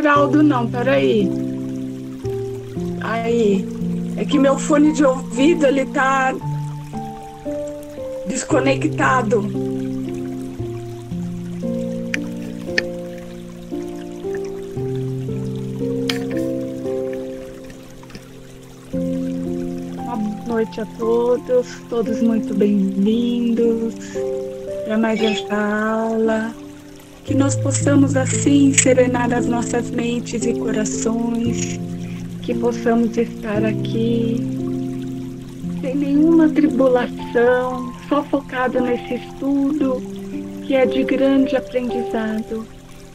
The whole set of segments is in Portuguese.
Geraldo, não, peraí. Aí, é que meu fone de ouvido, ele tá desconectado. Uma boa noite a todos, todos muito bem-vindos para mais esta aula. Que nós possamos, assim, serenar as nossas mentes e corações, que possamos estar aqui sem nenhuma tribulação, só focado nesse estudo que é de grande aprendizado,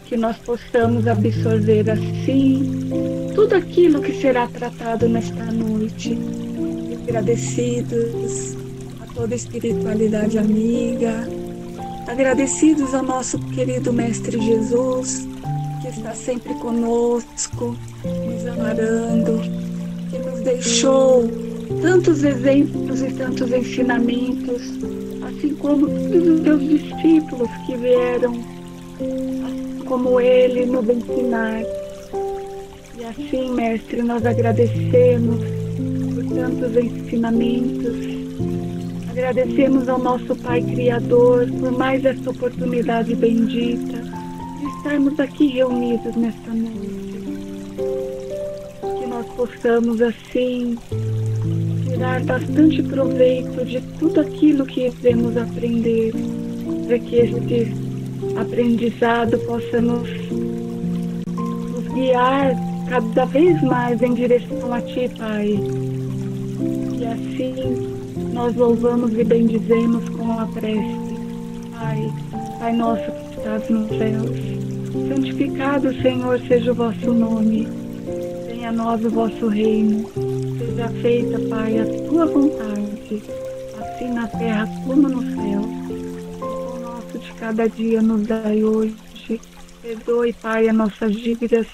que nós possamos absorver assim tudo aquilo que será tratado nesta noite. Agradecidos a toda a espiritualidade amiga, agradecidos ao nosso querido Mestre Jesus, que está sempre conosco, nos amparando, que nos deixou tantos exemplos e tantos ensinamentos, assim como todos os seus discípulos que vieram, assim como ele, nos ensinar. E assim, Mestre, nós agradecemos por tantos ensinamentos, agradecemos ao nosso Pai Criador por mais esta oportunidade bendita de estarmos aqui reunidos nesta noite. Que nós possamos, assim, tirar bastante proveito de tudo aquilo que iremos aprender, para que este aprendizado possa nos guiar cada vez mais em direção a Ti, Pai. E assim nós louvamos e bendizemos com a prece. Pai nosso que estás nos céus, santificado, Senhor, seja o vosso nome. Venha a nós o vosso reino. Seja feita, Pai, a tua vontade, assim na terra como no céu. O pão nosso de cada dia nos dai hoje. Perdoe, Pai, as nossas dívidas,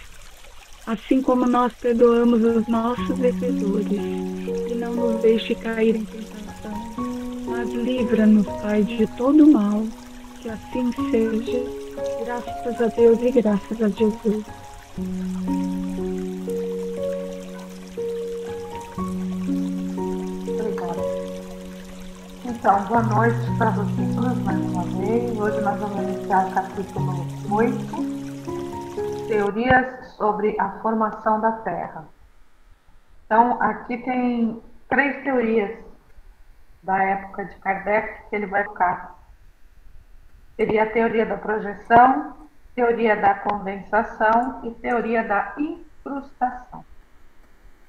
assim como nós perdoamos os nossos devedores. E não nos deixe cair em tentação, mas livra-nos, Pai, de todo mal. Que assim seja. Graças a Deus e graças a Jesus. Obrigada. Então, boa noite para vocês todos mais uma vez. Hoje nós vamos iniciar o capítulo 8, Teorias sobre a Formação da Terra. Então, aqui tem 3 teorias da época de Kardec que ele vai colocar. Seria a teoria da projeção, teoria da condensação e teoria da incrustação.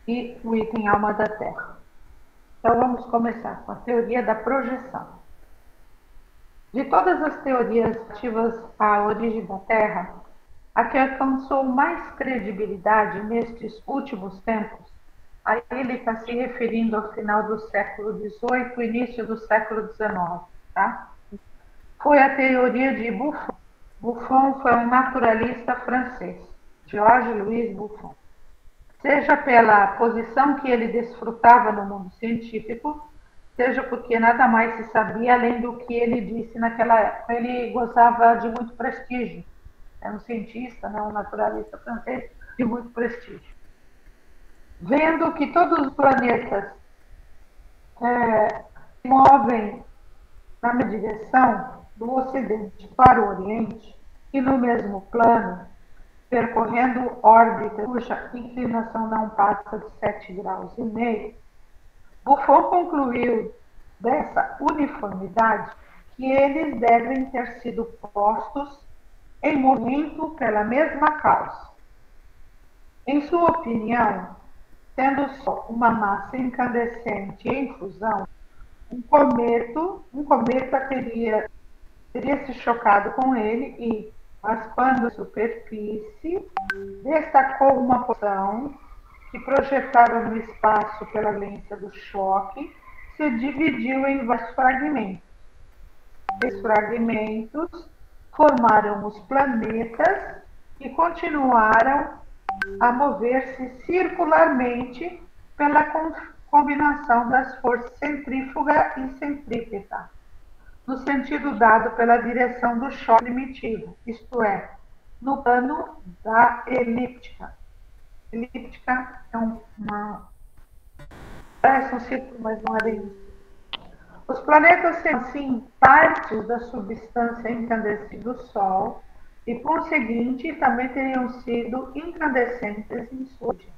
E o item alma da Terra. Então vamos começar com a teoria da projeção. De todas as teorias relativas à origem da Terra, a que alcançou mais credibilidade nestes últimos tempos, aí ele está se referindo ao final do século XVIII, início do século XIX, tá? Foi a teoria de Buffon. Buffon foi um naturalista francês, Georges-Louis Buffon. Seja pela posição que ele desfrutava no mundo científico, seja porque nada mais se sabia além do que ele disse naquela época. Ele gozava de muito prestígio. Era um cientista, um naturalista francês de muito prestígio. Vendo que todos os planetas se movem na mesma direção, do Ocidente para o Oriente, e no mesmo plano, percorrendo órbita cuja inclinação não passa de 7,5 graus, Buffon concluiu dessa uniformidade que eles devem ter sido postos em movimento pela mesma causa. Em sua opinião, sendo só uma massa incandescente em fusão, um cometa teria se chocado com ele e, raspando a superfície, destacou uma porção que, projetada no espaço pela violência do choque, se dividiu em vários fragmentos. Esses fragmentos formaram os planetas e continuaram a mover-se circularmente pela combinação das forças centrífuga e centrípeta, no sentido dado pela direção do choque primitivo, isto é, no plano da elíptica. Elíptica é parece um círculo, mas não é bem isso. Os planetas são, assim, partes da substância incandescente do Sol e, por seguinte, também teriam sido incandescentes em sua origem.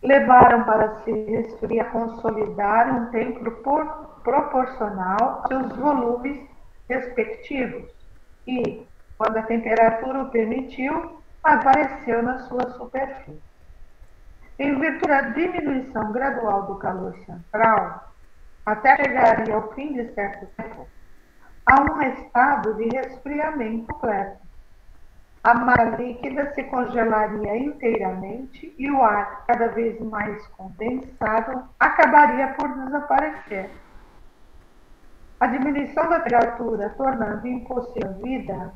Levaram para se resfriar, consolidar um tempo proporcional aos seus volumes respectivos e, quando a temperatura o permitiu, apareceu na sua superfície. Em virtude da diminuição gradual do calor central, até chegaria ao fim de certo tempo, a um estado de resfriamento completo. A massa líquida se congelaria inteiramente e o ar, cada vez mais condensado, acabaria por desaparecer. A diminuição da temperatura, tornando impossível a vida,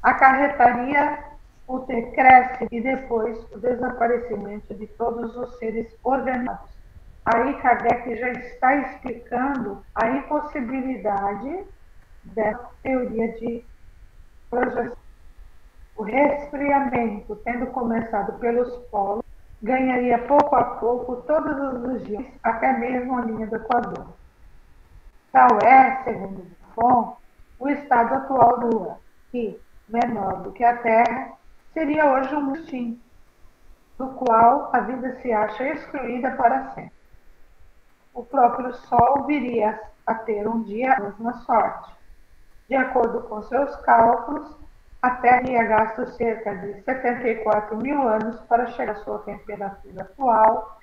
acarretaria o decréscimo e depois o desaparecimento de todos os seres organizados. Aí Kardec já está explicando a impossibilidade dessa teoria de projeção. O resfriamento, tendo começado pelos polos, ganharia pouco a pouco todas as regiões, até mesmo a linha do Equador. Tal é, segundo Buffon, o estado atual do Lua, que, menor do que a Terra, seria hoje um mustim, do qual a vida se acha excluída para sempre. O próprio Sol viria a ter um dia a mesma sorte. De acordo com seus cálculos, a Terra ia gastar cerca de 74 mil anos para chegar à sua temperatura atual,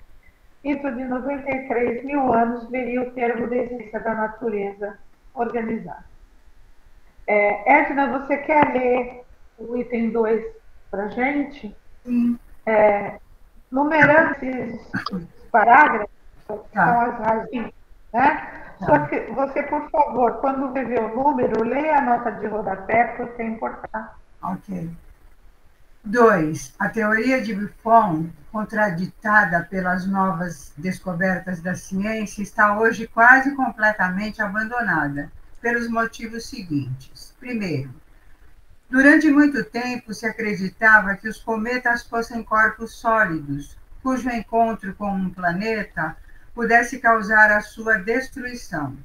e de 93 mil anos veria o termo de existência da natureza organizada. Edna, você quer ler o item 2 para a gente? Sim. Numerando esses parágrafos, que são as raízes, né? Só que você, por favor, quando ver o número, leia a nota de rodapé, porque é importante. Ok. 2. A teoria de Buffon, contraditada pelas novas descobertas da ciência, está hoje quase completamente abandonada, pelos motivos seguintes. Primeiro, durante muito tempo se acreditava que os cometas fossem corpos sólidos, cujo encontro com um planeta pudesse causar a sua destruição.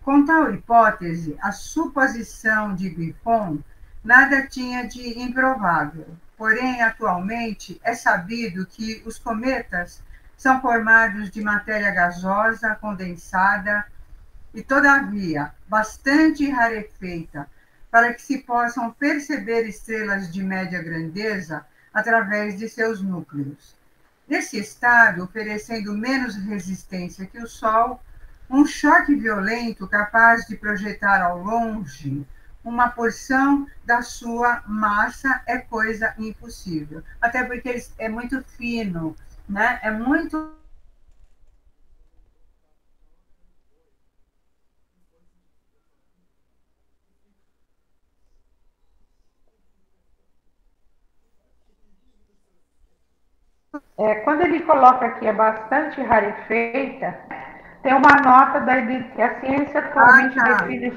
Com tal hipótese, a suposição de Buffon nada tinha de improvável. Porém, atualmente, é sabido que os cometas são formados de matéria gasosa, condensada e, todavia, bastante rarefeita para que se possam perceber estrelas de média grandeza através de seus núcleos. Nesse estado, oferecendo menos resistência que o Sol, um choque violento capaz de projetar ao longe uma porção da sua massa é coisa impossível. Até porque é muito fino, né? É muito... Quando ele coloca aqui é bastante rarefeita, tem uma nota que a ciência atualmente define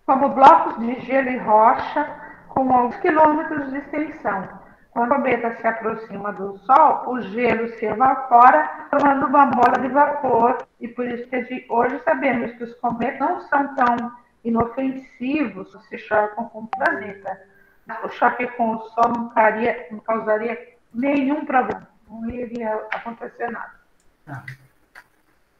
como blocos de gelo e rocha com alguns quilômetros de extensão. Quando o cometa se aproxima do Sol, o gelo se evapora, formando uma bola de vapor, e por isso que hoje sabemos que os cometas não são tão inofensivos se chocam com o planeta. O choque com o Sol não causaria nenhum problema, não iria acontecer nada. Tá.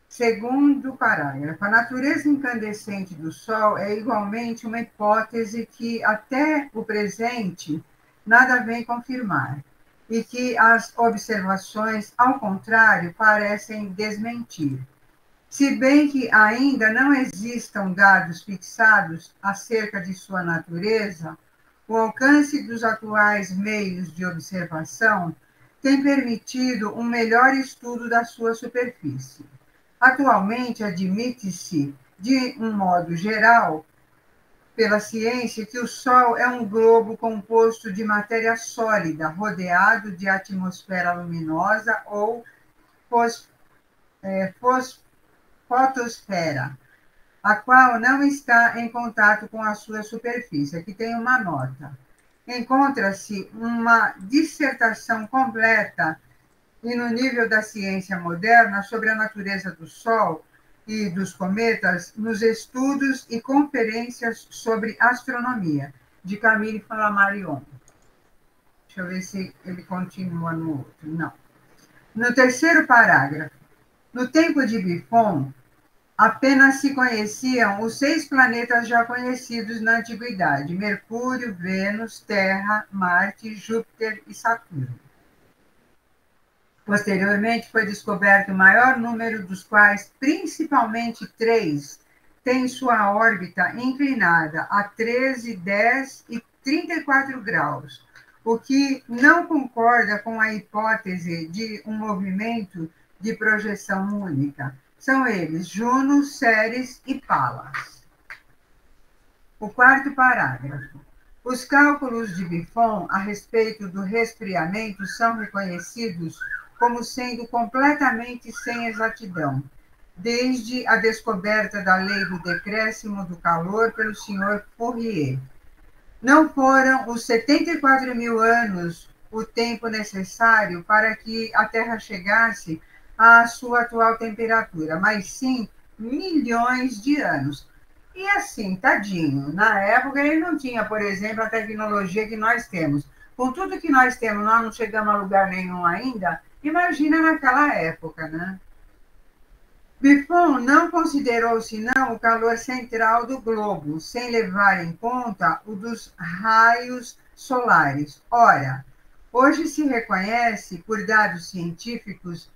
Segundo parágrafo, a natureza incandescente do Sol é igualmente uma hipótese que, até o presente, nada vem confirmar, e que as observações, ao contrário, parecem desmentir. Se bem que ainda não existam dados fixados acerca de sua natureza, o alcance dos atuais meios de observação tem permitido um melhor estudo da sua superfície. Atualmente, admite-se, de um modo geral, pela ciência, que o Sol é um globo composto de matéria sólida, rodeado de atmosfera luminosa ou fotosfera. a qual não está em contato com a sua superfície. Aqui tem uma nota. Encontra-se uma dissertação completa e no nível da ciência moderna sobre a natureza do Sol e dos cometas nos estudos e conferências sobre astronomia, de Camille Flammarion. Deixa eu ver se ele continua no outro. Não. No terceiro parágrafo, no tempo de Buffon, apenas se conheciam os 6 planetas já conhecidos na antiguidade: Mercúrio, Vênus, Terra, Marte, Júpiter e Saturno. Posteriormente, foi descoberto o maior número, dos quais principalmente 3 têm sua órbita inclinada a 13, 10 e 34 graus, o que não concorda com a hipótese de um movimento de projeção única. São eles Juno, Ceres e Palas. O quarto parágrafo. Os cálculos de Buffon a respeito do resfriamento são reconhecidos como sendo completamente sem exatidão, desde a descoberta da lei do decréscimo do calor pelo Sr. Fourier. Não foram os 74.000 anos o tempo necessário para que a Terra chegasse à sua atual temperatura, mas sim milhões de anos. E assim, tadinho, na época ele não tinha, por exemplo, a tecnologia que nós temos. Com tudo que nós temos, nós não chegamos a lugar nenhum ainda, imagina naquela época, né? Buffon não considerou senão o calor central do globo, sem levar em conta o dos raios solares. Ora, hoje se reconhece, por dados científicos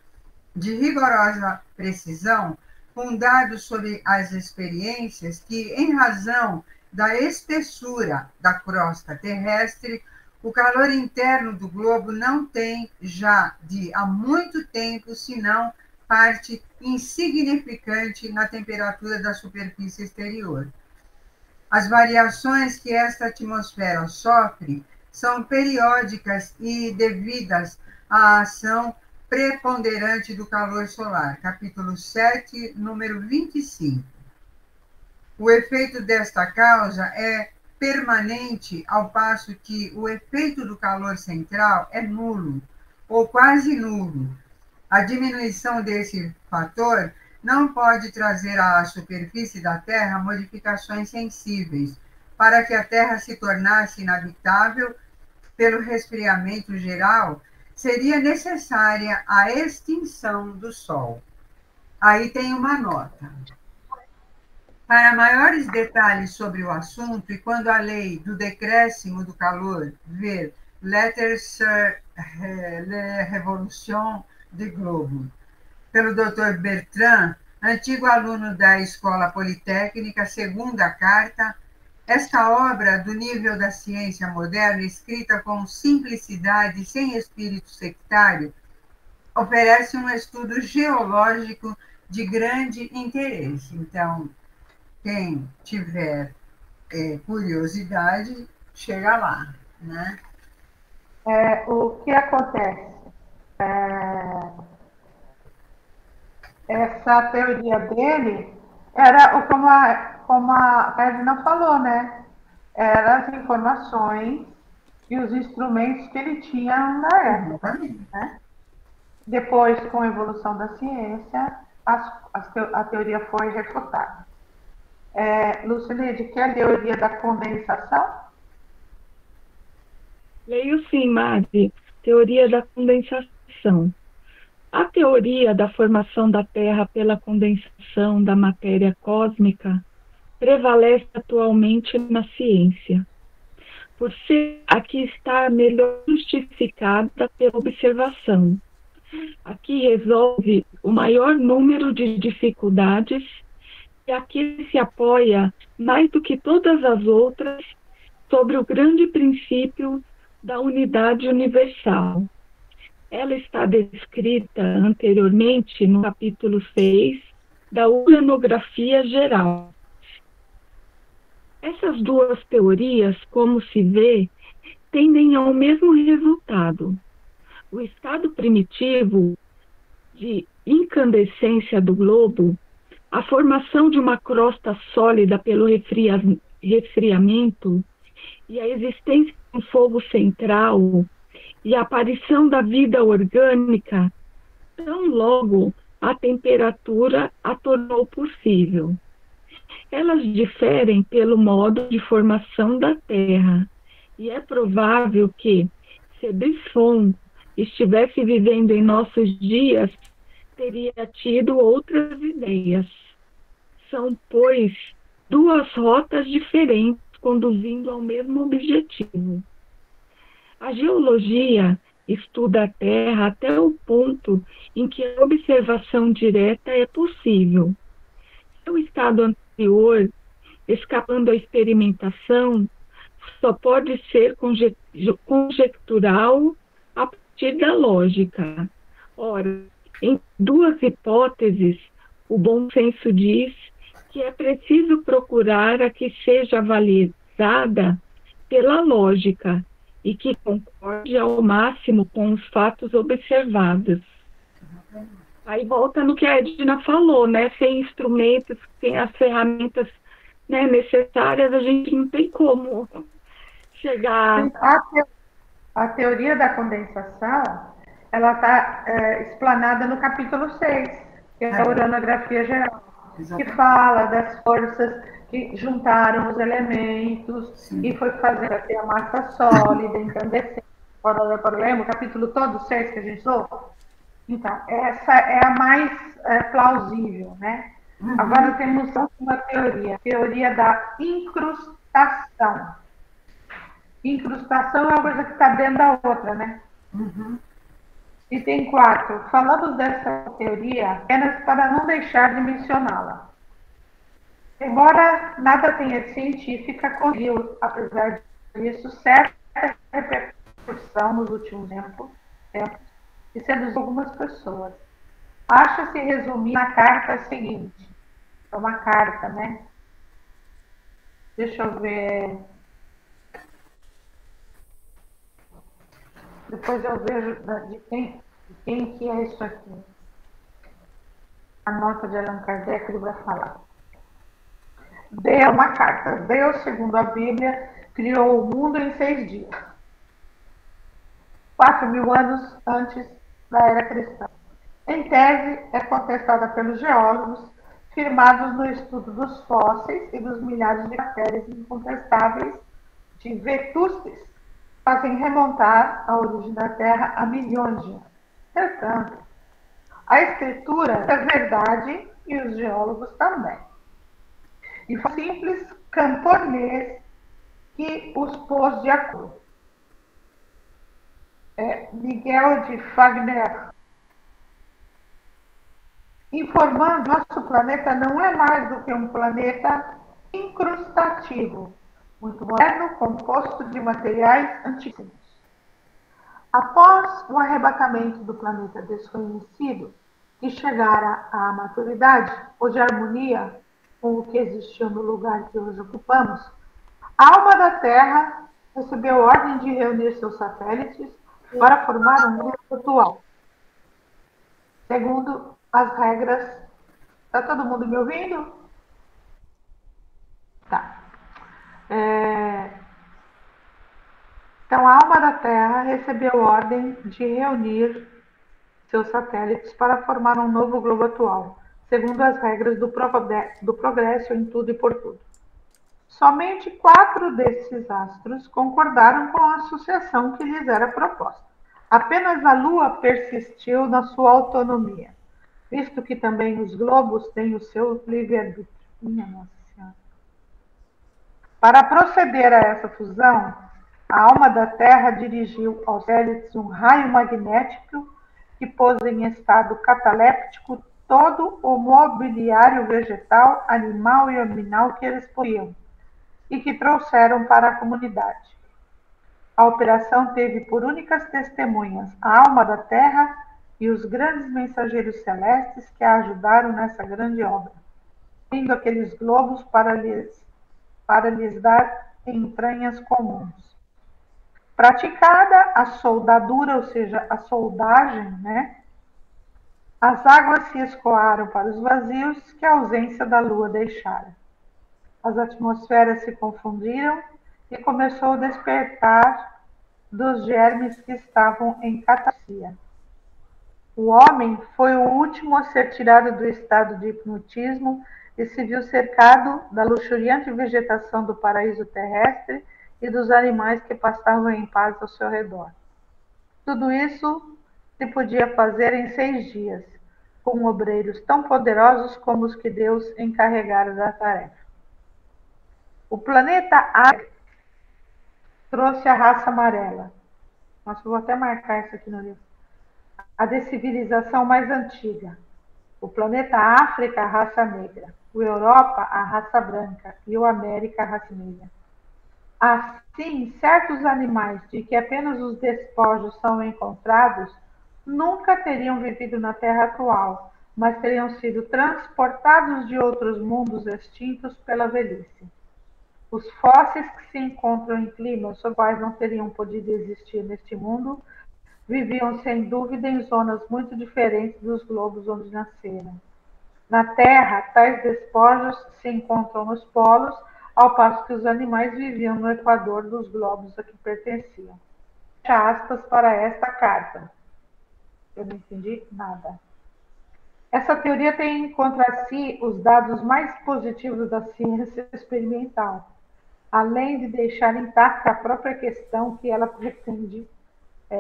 de rigorosa precisão, fundados sobre as experiências, que, em razão da espessura da crosta terrestre, o calor interno do globo não tem já de há muito tempo, senão parte insignificante na temperatura da superfície exterior. As variações que esta atmosfera sofre são periódicas e devidas à ação preponderante do calor solar. Capítulo 7, número 25. O efeito desta causa é permanente, ao passo que o efeito do calor central é nulo, ou quase nulo. A diminuição desse fator não pode trazer à superfície da Terra modificações sensíveis, para que a Terra se tornasse inabitável pelo resfriamento geral, seria necessária a extinção do Sol. Aí tem uma nota. Para maiores detalhes sobre o assunto, e quando a lei do decréscimo do calor, ver Letters sur la Révolution du Globe, pelo Dr. Bertrand, antigo aluno da Escola Politécnica, segunda carta, esta obra do nível da ciência moderna, escrita com simplicidade, sem espírito sectário, oferece um estudo geológico de grande interesse. Então, quem tiver curiosidade, chega lá, né? O que acontece? Essa teoria dele era como a Edna falou, né? Eram as informações e os instrumentos que ele tinha na época. Né? Depois, com a evolução da ciência, a teoria foi refutada. Lucilide, que é a teoria da condensação? Leio sim, Mari. Teoria da condensação. A teoria da formação da Terra pela condensação da matéria cósmica prevalece atualmente na ciência, por ser a que está melhor justificada pela observação. Aqui resolve o maior número de dificuldades e aqui se apoia, mais do que todas as outras, sobre o grande princípio da unidade universal. Ela está descrita anteriormente no capítulo 6 da Uranografia Geral. Essas duas teorias, como se vê, tendem ao mesmo resultado. O estado primitivo de incandescência do globo A formação de uma crosta sólida pelo resfriamento e a existência de um fogo central e a aparição da vida orgânica, tão logo a temperatura a tornou possível. Elas diferem pelo modo de formação da Terra, e é provável que, se Buffon estivesse vivendo em nossos dias, teria tido outras ideias. São, pois, duas rotas diferentes conduzindo ao mesmo objetivo. A geologia estuda a Terra até o ponto em que a observação direta é possível. Seu estado anterior, escapando à experimentação, só pode ser conjectural a partir da lógica. Ora, em duas hipóteses, o bom senso diz que é preciso procurar a que seja avalizada pela lógica e que concorde ao máximo com os fatos observados. Aí volta no que a Edna falou, né? Sem instrumentos, sem as ferramentas, né, necessárias, a gente não tem como chegar... A teoria da condensação, ela está explanada no capítulo 6, que é a uranografia geral, que fala das forças que juntaram os elementos e foi fazer até a massa sólida, incandescente. Lembra o capítulo todo 6 que a gente usou? Então, essa é a mais plausível, né? Agora temos uma teoria, a teoria da incrustação. Incrustação é uma coisa que está dentro da outra, né? Item 4. Falamos dessa teoria apenas para não deixar de mencioná-la. Embora nada tenha científica, conseguiu, apesar disso, certa repercussão nos últimos tempos e seduziu algumas pessoas. Acha-se resumir na carta seguinte. É uma carta, né? Deixa eu ver. Depois eu vejo de quem que é isso aqui. A nota de Allan Kardec, ele vai falar. Deus, uma carta. Deus, segundo a Bíblia, criou o mundo em 6 dias. 4.000 anos antes da era cristã. Em tese, é contestada pelos geólogos, firmados no estudo dos fósseis e dos milhares de matérias incontestáveis de vetustes, fazem remontar a origem da Terra a milhões de anos. Portanto, a Escritura é verdade e os geólogos também. E foi simples camponês que os pôs de acordo. Miguel de Fagner, informando que nosso planeta não é mais do que um planeta incrustativo, muito moderno, composto de materiais antigos. Após o arrebatamento do planeta desconhecido, que chegara à maturidade ou de harmonia com o que existiu no lugar que hoje ocupamos, a alma da Terra recebeu ordem de reunir seus satélites para formar um grupo atual. Segundo as regras... Está todo mundo me ouvindo? Tá. Então, a alma da Terra recebeu ordem de reunir seus satélites para formar um novo globo atual, segundo as regras do progresso em tudo e por tudo. Somente 4 desses astros concordaram com a associação que lhes era proposta. Apenas a Lua persistiu na sua autonomia, visto que também os globos têm o seu livre-arbítrio. Minha Nossa Senhora. Para proceder a essa fusão, a alma da Terra dirigiu aos satélites um raio magnético que pôs em estado cataléptico todo o mobiliário vegetal, animal e aminal que eles possuíam e que trouxeram para a comunidade. A operação teve por únicas testemunhas a alma da Terra e os grandes mensageiros celestes que a ajudaram nessa grande obra, indo aqueles globos para lhes dar entranhas comuns. Praticada a soldadura, ou seja, a soldagem, né? As águas se escoaram para os vazios que a ausência da lua deixara. As atmosferas se confundiram e começou o despertar dos germes que estavam em catalepsia. O homem foi o último a ser tirado do estado de hipnotismo e se viu cercado da luxuriante vegetação do paraíso terrestre e dos animais que pastavam em paz ao seu redor. Tudo isso se podia fazer em 6 dias, com obreiros tão poderosos como os que Deus encarregara da tarefa. O planeta África trouxe a raça amarela. Nossa, eu vou até marcar isso aqui no livro. A de civilização mais antiga. O planeta África, a raça negra. O Europa, a raça branca. E o América, a raça negra. Assim, certos animais de que apenas os despojos são encontrados nunca teriam vivido na Terra atual, mas teriam sido transportados de outros mundos extintos pela velhice. Os fósseis que se encontram em climas sob quais não teriam podido existir neste mundo viviam sem dúvida em zonas muito diferentes dos globos onde nasceram. Na Terra, tais despojos se encontram nos polos, ao passo que os animais viviam no equador dos globos a que pertenciam. Fecha aspas para esta carta. Eu não entendi nada. Essa teoria tem contra si os dados mais positivos da ciência experimental, além de deixar intacta a própria questão que ela pretende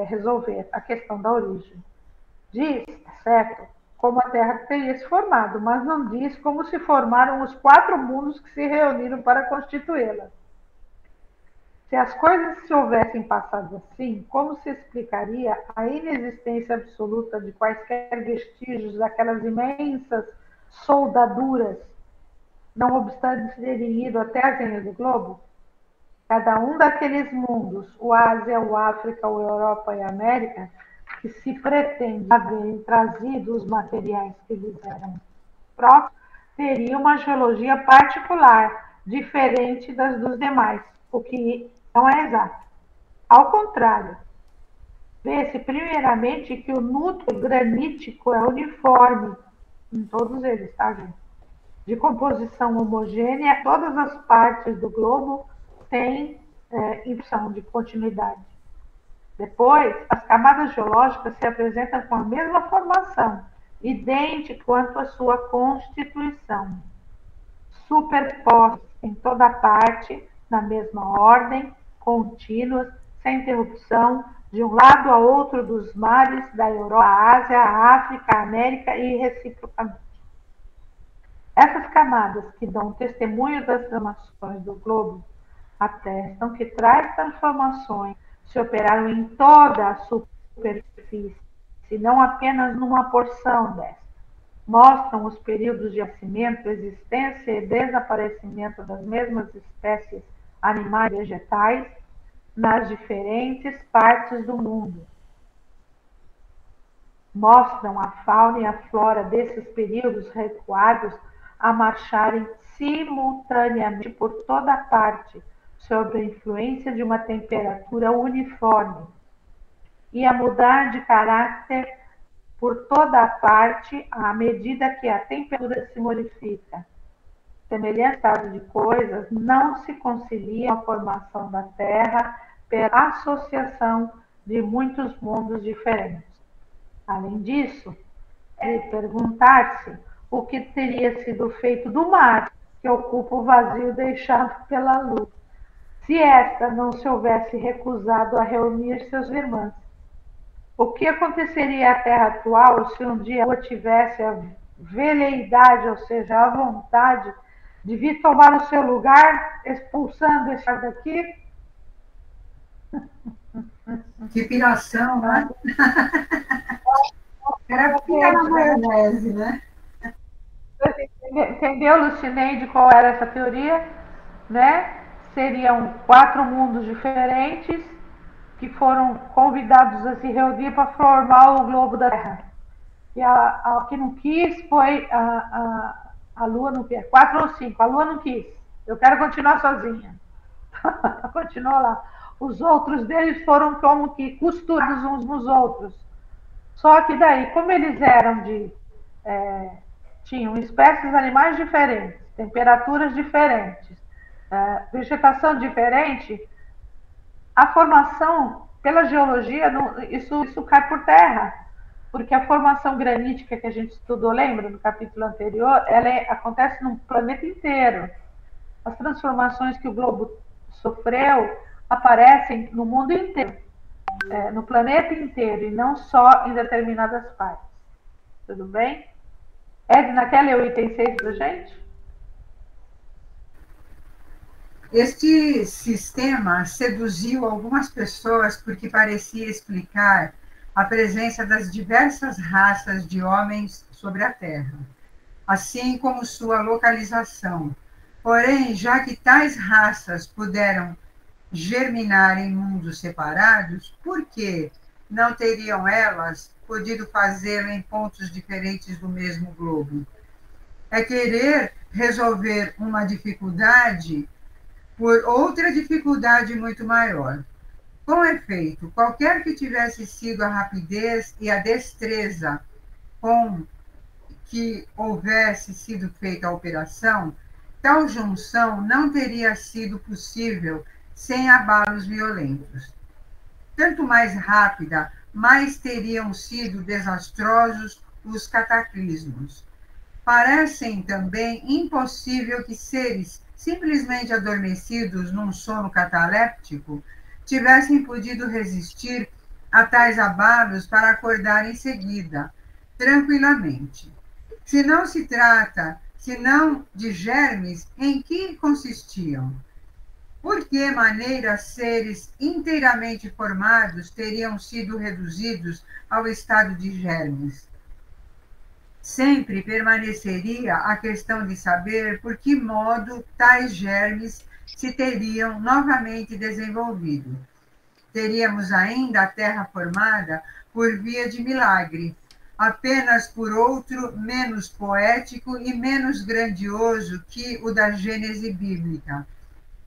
resolver, a questão da origem. Diz, certo, como a Terra teria se formado, mas não diz como se formaram os 4 mundos que se reuniram para constituí-la. Se as coisas se houvessem passado assim, como se explicaria a inexistência absoluta de quaisquer vestígios daquelas imensas soldaduras, não obstante terem ido até as linhas do globo? Cada um daqueles mundos, o Ásia, o África, o Europa e a América, que se pretende haverem trazido os materiais que lhes eram próprios, teria uma geologia particular, diferente das dos demais, o que não é exato. Ao contrário, vê-se primeiramente que o núcleo granítico é uniforme em todos eles, tá, gente? De composição homogênea, todas as partes do globo têm indução de continuidade. Depois, as camadas geológicas se apresentam com a mesma formação, idêntica quanto à sua constituição, superpostas em toda parte, na mesma ordem, contínuas, sem interrupção, de um lado a outro dos mares da Europa, a Ásia, a África, a América e reciprocamente. Essas camadas que dão testemunho das transformações do globo atestam que tais transformações se operaram em toda a superfície, e não apenas numa porção desta. Mostram os períodos de nascimento, existência e desaparecimento das mesmas espécies animais e vegetais nas diferentes partes do mundo. Mostram a fauna e a flora desses períodos recuados a marcharem simultaneamente por toda parte, sob a influência de uma temperatura uniforme, e a mudar de caráter por toda a parte à medida que a temperatura se modifica. Semelhante estado de coisas não se concilia a formação da Terra pela associação de muitos mundos diferentes. Além disso, é de perguntar-se o que teria sido feito do mar, que ocupa o vazio deixado pela luz, se esta não se houvesse recusado a reunir seus irmãos. O que aconteceria à Terra atual se um dia ela tivesse a veleidade, ou seja, a vontade, de vir tomar o seu lugar, expulsando esse ar daqui? Que piração, né? Era pira na maionese, né? Entendeu, Lucineide, qual era essa teoria? Né? Seriam 4 mundos diferentes que foram convidados a se reunir para formar o globo da Terra. E a que não quis foi a Lua não quer. 4 ou 5, a Lua não quis. Eu quero continuar sozinha. Continuou lá. Os outros deles foram como que costurados uns nos outros. Só que daí, como eles eram tinham espécies animais diferentes, temperaturas diferentes, vegetação diferente, a formação, pela geologia, isso cai por terra, porque a formação granítica que a gente estudou, lembra, no capítulo anterior, acontece no planeta inteiro. As transformações que o globo sofreu aparecem no mundo inteiro, no planeta inteiro, e não só em determinadas partes. Tudo bem? Edna, quer ler o item 6 para a gente? Este sistema seduziu algumas pessoas porque parecia explicar a presença das diversas raças de homens sobre a Terra, assim como sua localização. Porém, já que tais raças puderam germinar em mundos separados, por que não teriam elas podido fazê-lo em pontos diferentes do mesmo globo? É querer resolver uma dificuldade por outra dificuldade muito maior. Com efeito, qualquer que tivesse sido a rapidez e a destreza com que houvesse sido feita a operação, tal junção não teria sido possível sem abalos violentos. Tanto mais rápida, mais teriam sido desastrosos os cataclismos. Parecem também impossível que seres simplesmente adormecidos num sono cataléptico tivessem podido resistir a tais abalos para acordar em seguida, tranquilamente. Se não se trata, senão de germes, em que consistiam? Por que maneira seres inteiramente formados teriam sido reduzidos ao estado de germes? Sempre permaneceria a questão de saber por que modo tais germes se teriam novamente desenvolvido. Teríamos ainda a Terra formada por via de milagre, apenas por outro menos poético e menos grandioso que o da Gênese bíblica,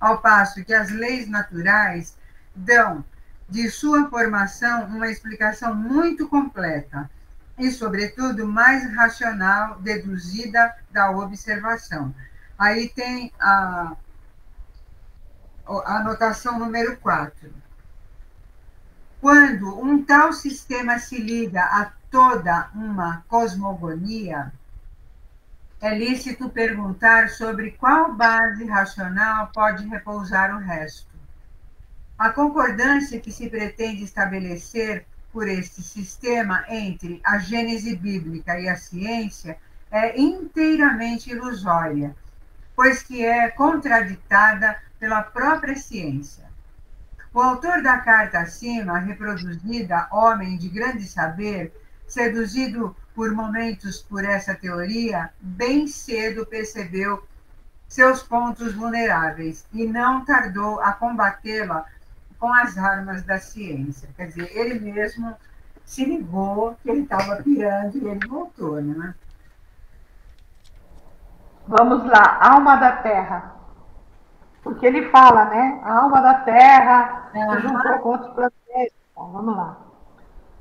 ao passo que as leis naturais dão de sua formação uma explicação muito completa e, sobretudo, mais racional, deduzida da observação. Aí tem a anotação número 4. Quando um tal sistema se liga a toda uma cosmogonia, é lícito perguntar sobre qual base racional pode repousar o resto. A concordância que se pretende estabelecer por este sistema entre a Gênese bíblica e a ciência é inteiramente ilusória, pois que é contraditada pela própria ciência. O autor da carta acima, reproduzida, homem de grande saber, seduzido por momentos por essa teoria, bem cedo percebeu seus pontos vulneráveis e não tardou a combatê-la com as armas da ciência. Quer dizer, ele mesmo se ligou que ele estava pirando e ele voltou, né? Vamos lá, alma da terra. Porque ele fala, né? A alma da terra se juntou com outros planetas. Bom, vamos lá.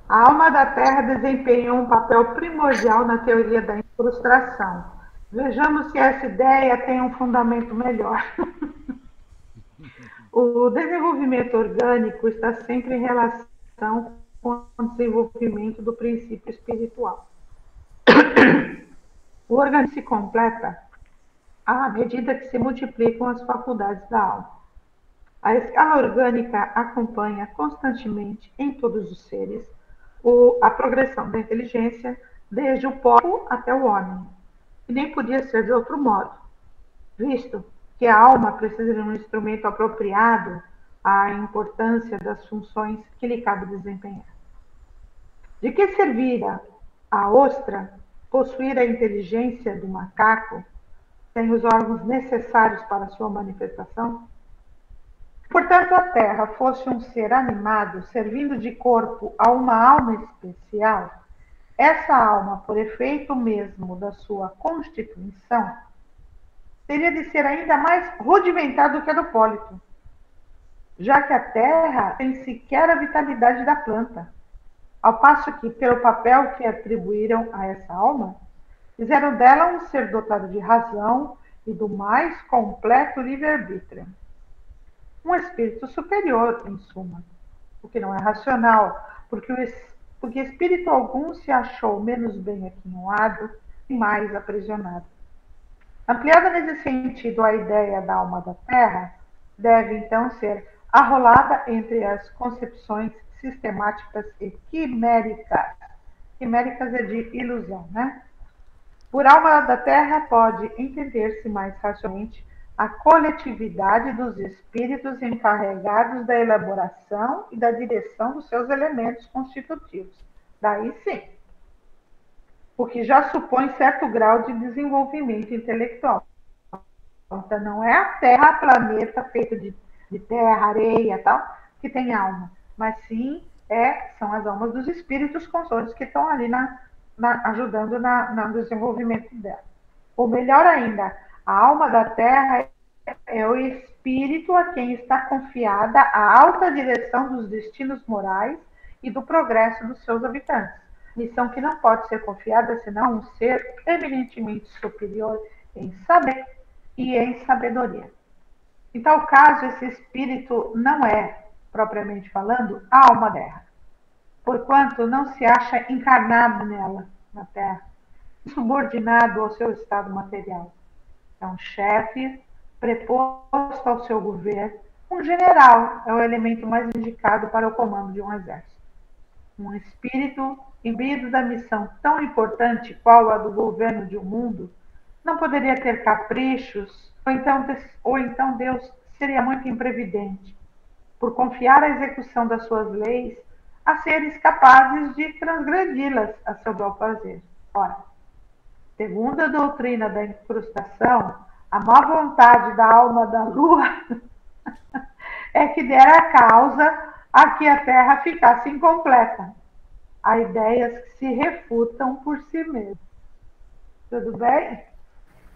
A alma da terra desempenhou um papel primordial na teoria da incrustação. Vejamos se essa ideia tem um fundamento melhor. O desenvolvimento orgânico está sempre em relação com o desenvolvimento do princípio espiritual. O organismo se completa à medida que se multiplicam as faculdades da alma. A escala orgânica acompanha constantemente em todos os seres a progressão da inteligência, desde o porco até o homem. E nem podia ser de outro modo, visto que a alma precisa de um instrumento apropriado à importância das funções que lhe cabe desempenhar. De que serviria a ostra possuir a inteligência do macaco sem os órgãos necessários para sua manifestação? Portanto, a Terra fosse um ser animado servindo de corpo a uma alma especial, essa alma, por efeito mesmo da sua constituição, teria de ser ainda mais rudimentar do que a do pólito, já que a Terra tem sequer a vitalidade da planta. Ao passo que, pelo papel que atribuíram a essa alma, fizeram dela um ser dotado de razão e do mais completo livre-arbítrio. Um espírito superior, em suma, o que não é racional, porque espírito algum se achou menos bem aquinhoado e mais aprisionado. Ampliada nesse sentido a ideia da alma da Terra, deve então ser arrolada entre as concepções sistemáticas e quiméricas. Quiméricas é de ilusão, né? Por alma da Terra pode entender-se mais racionalmente a coletividade dos espíritos encarregados da elaboração e da direção dos seus elementos constitutivos. Daí sim, o que já supõe certo grau de desenvolvimento intelectual. Então, não é a Terra, planeta feito de terra, areia e tal, que tem alma, mas sim são as almas dos espíritos consortes que estão ali ajudando no desenvolvimento dela. Ou melhor ainda, a alma da Terra é o espírito a quem está confiada a alta direção dos destinos morais e do progresso dos seus habitantes. Missão que não pode ser confiada senão a um ser eminentemente superior em saber e em sabedoria. Em tal caso, esse espírito não é, propriamente falando, a alma da Terra, porquanto não se acha encarnado nela, na Terra, subordinado ao seu estado material. É um chefe preposto ao seu governo. Um general é o elemento mais indicado para o comando de um exército. Um espírito imbuído da missão tão importante qual a do governo de um mundo não poderia ter caprichos, ou então Deus seria muito imprevidente, por confiar a execução das suas leis a seres capazes de transgredi-las a seu bel prazer. Ora, segundo a doutrina da incrustação, a má vontade da alma da lua é que dera a causa a que a Terra ficasse incompleta. Há ideias que se refutam por si mesmas. Tudo bem?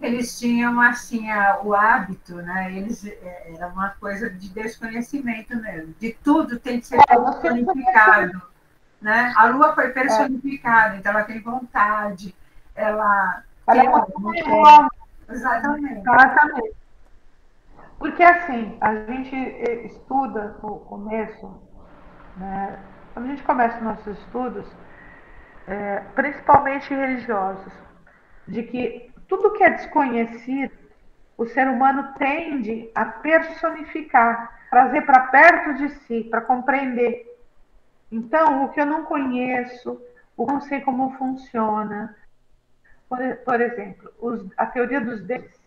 Eles tinham, assim, o hábito, né? Era uma coisa de desconhecimento mesmo. De tudo tem que ser personificado, né? A lua foi personificada, então ela tem vontade, ela é uma Exatamente. Exatamente. Porque, assim, a gente estuda no começo, né? Quando a gente começa nossos estudos, principalmente religiosos, de que tudo que é desconhecido, o ser humano tende a personificar, trazer para perto de si, para compreender. Então, o que eu não conheço, o que eu não sei como funciona, por exemplo, a teoria dos deuses.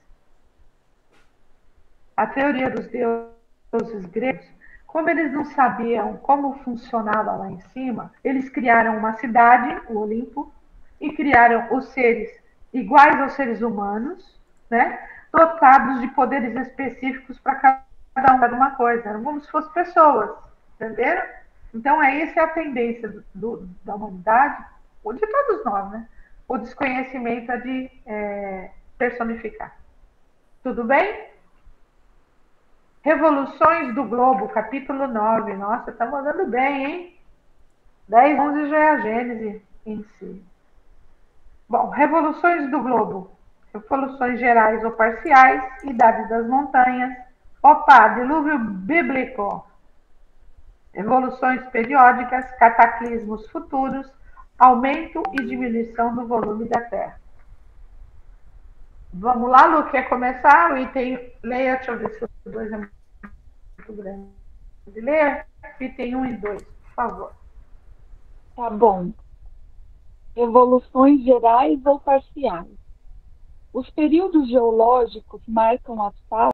A teoria dos deuses gregos, como eles não sabiam como funcionava lá em cima, eles criaram uma cidade, o Olimpo, e criaram os seres iguais aos seres humanos, né? Dotados de poderes específicos para cada uma coisa. Eram como se fossem pessoas, entenderam? Então, essa é a tendência da humanidade, ou de todos nós, né? O desconhecimento é de personificar. Tudo bem? Revoluções do Globo, capítulo 9. Nossa, tá mandando bem, hein? 10, 11 já é a Gênese em si. Bom, revoluções do globo, revoluções gerais ou parciais, idade das montanhas, opa, dilúvio bíblico, revoluções periódicas, cataclismos futuros, aumento e diminuição do volume da Terra. Vamos lá, Lu, quer começar? O item, leia, deixa eu ver se o 2 é muito grande. Leia item 1 e 2, por favor. Tá bom. Revoluções gerais ou parciais. Os períodos geológicos marcam as fases